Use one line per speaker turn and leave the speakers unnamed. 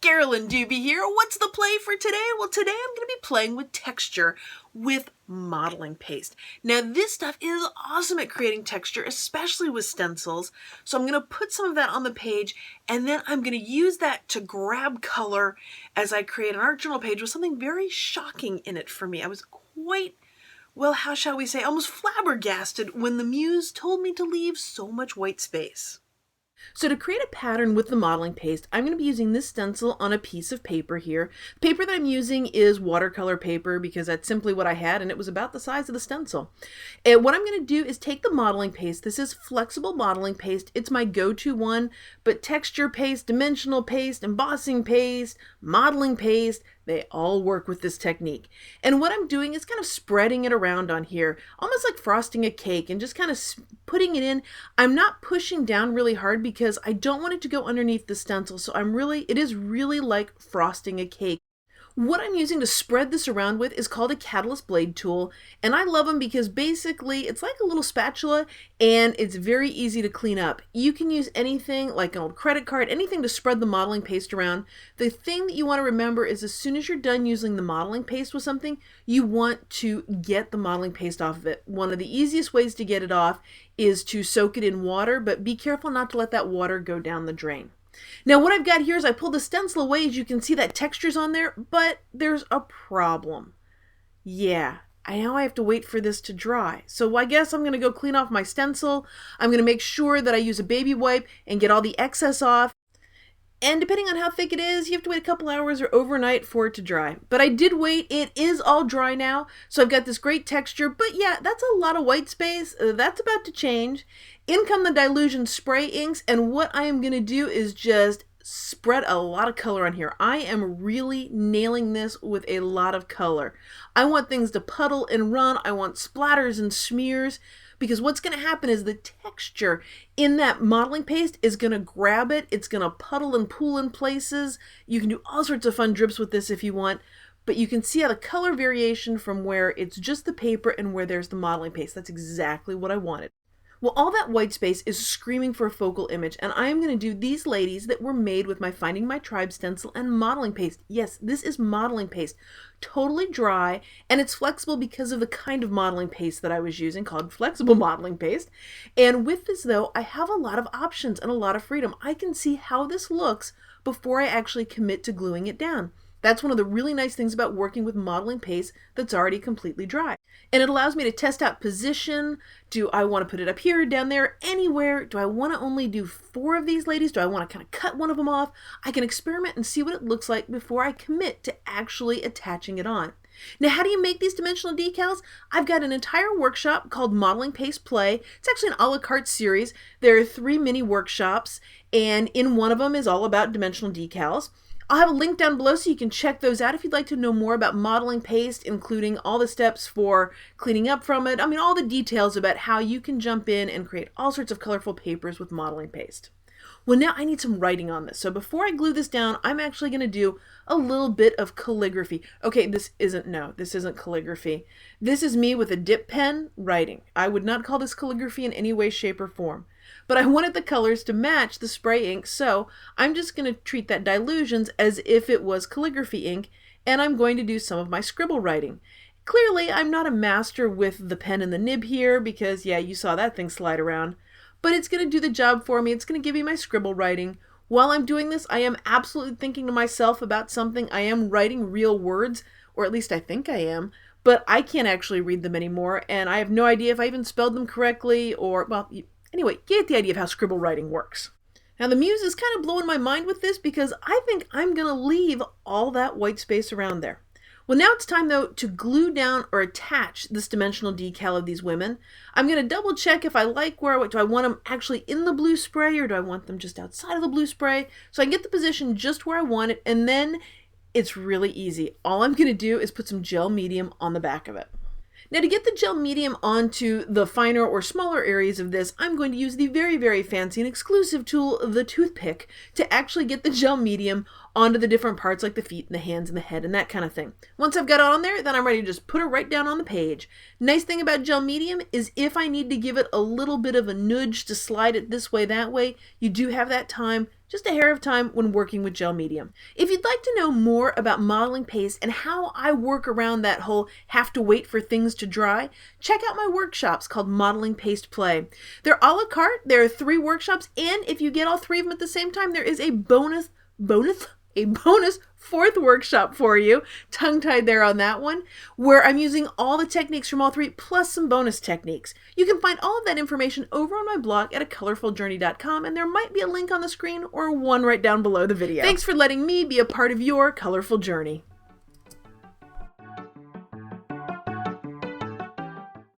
Carolyn Dube here. What's the play for today? Well, today I'm going to be playing with texture with modeling paste. Now, this stuff is awesome at creating texture, especially with stencils. So I'm going to put some of that on the page, and then I'm going to use that to grab color as I create an art journal page with something very shocking in it for me. I was quite, well, how shall we say, almost flabbergasted when the muse told me to leave so much white space. So to create a pattern with the modeling paste, I'm going to be using this stencil on a piece of paper here. The paper that I'm using is watercolor paper because that's simply what I had, and it was about the size of the stencil. And what I'm going to do is take the modeling paste. This is flexible modeling paste. It's my go-to one, but texture paste, dimensional paste, embossing paste, modeling paste, they all work with this technique. And what I'm doing is kind of spreading it around on here, almost like frosting a cake, and just kind of putting it in. I'm not pushing down really hard because I don't want it to go underneath the stencil. So it is really like frosting a cake. What I'm using to spread this around with is called a catalyst blade tool, and I love them because basically it's like a little spatula and it's very easy to clean up. You can use anything like an old credit card, anything to spread the modeling paste around. The thing that you want to remember is as soon as you're done using the modeling paste with something, you want to get the modeling paste off of it. One of the easiest ways to get it off is to soak it in water, but be careful not to let that water go down the drain. Now what I've got here is I pulled the stencil away. As you can see, that texture's on there, but there's a problem. Yeah, I know I have to wait for this to dry. So I guess I'm going to go clean off my stencil. I'm going to make sure that I use a baby wipe and get all the excess off. And depending on how thick it is, you have to wait a couple hours or overnight for it to dry. But I did wait. It is all dry now. So I've got this great texture. But yeah, that's a lot of white space. That's about to change. In come the dilution spray inks. And what I am going to do is just spread a lot of color on here. I am really nailing this with a lot of color. I want things to puddle and run. I want splatters and smears. Because what's going to happen is the texture in that modeling paste is going to grab it. It's going to puddle and pool in places. You can do all sorts of fun drips with this if you want. But you can see how the color variation from where it's just the paper and where there's the modeling paste. That's exactly what I wanted. Well, all that white space is screaming for a focal image, and I am going to do these ladies that were made with my Finding My Tribe stencil and modeling paste. Yes, this is modeling paste. Totally dry, and it's flexible because of the kind of modeling paste that I was using called flexible modeling paste. And with this, though, I have a lot of options and a lot of freedom. I can see how this looks before I actually commit to gluing it down. That's one of the really nice things about working with modeling paste that's already completely dry. And it allows me to test out position. Do I want to put it up here, down there, anywhere? Do I want to only do 4 of these ladies? Do I want to kind of cut one of them off? I can experiment and see what it looks like before I commit to actually attaching it on. Now, how do you make these dimensional decals? I've got an entire workshop called Modeling Paste Play. It's actually an a la carte series. There are 3 mini workshops, and in one of them is all about dimensional decals. I'll have a link down below so you can check those out if you'd like to know more about modeling paste, including all the steps for cleaning up from it. I mean, all the details about how you can jump in and create all sorts of colorful papers with modeling paste. Well, now I need some writing on this. So before I glue this down, I'm actually going to do a little bit of calligraphy. Okay, this isn't calligraphy. This is me with a dip pen writing. I would not call this calligraphy in any way, shape, or form. But I wanted the colors to match the spray ink, so I'm just going to treat that dilutions as if it was calligraphy ink, and I'm going to do some of my scribble writing. Clearly, I'm not a master with the pen and the nib here because, yeah, you saw that thing slide around. But it's going to do the job for me. It's going to give me my scribble writing. While I'm doing this, I am absolutely thinking to myself about something. I am writing real words, or at least I think I am, but I can't actually read them anymore, and I have no idea if I even spelled them correctly or, well, anyway, you get the idea of how scribble writing works. Now the muse is kind of blowing my mind with this because I think I'm going to leave all that white space around there. Well, now it's time, though, to glue down or attach this dimensional decal of these women. I'm going to double check if I like do I want them actually in the blue spray or do I want them just outside of the blue spray? So I can get the position just where I want it, and then it's really easy. All I'm going to do is put some gel medium on the back of it. Now to get the gel medium onto the finer or smaller areas of this, I'm going to use the very, very fancy and exclusive tool, the toothpick, to actually get the gel medium onto the different parts like the feet and the hands and the head and that kind of thing. Once I've got it on there, then I'm ready to just put it right down on the page. Nice thing about gel medium is if I need to give it a little bit of a nudge to slide it this way, that way, you do have that time just a hair of time when working with gel medium. If you'd like to know more about modeling paste and how I work around that whole have to wait for things to dry, check out my workshops called Modeling Paste Play. They're a la carte. There are 3 workshops, and if you get all 3 of them at the same time, there is a bonus 4th workshop for you, tongue-tied there on that one, where I'm using all the techniques from all 3 plus some bonus techniques. You can find all of that information over on my blog at acolorfuljourney.com, and there might be a link on the screen or one right down below the video. Thanks for letting me be a part of your colorful journey.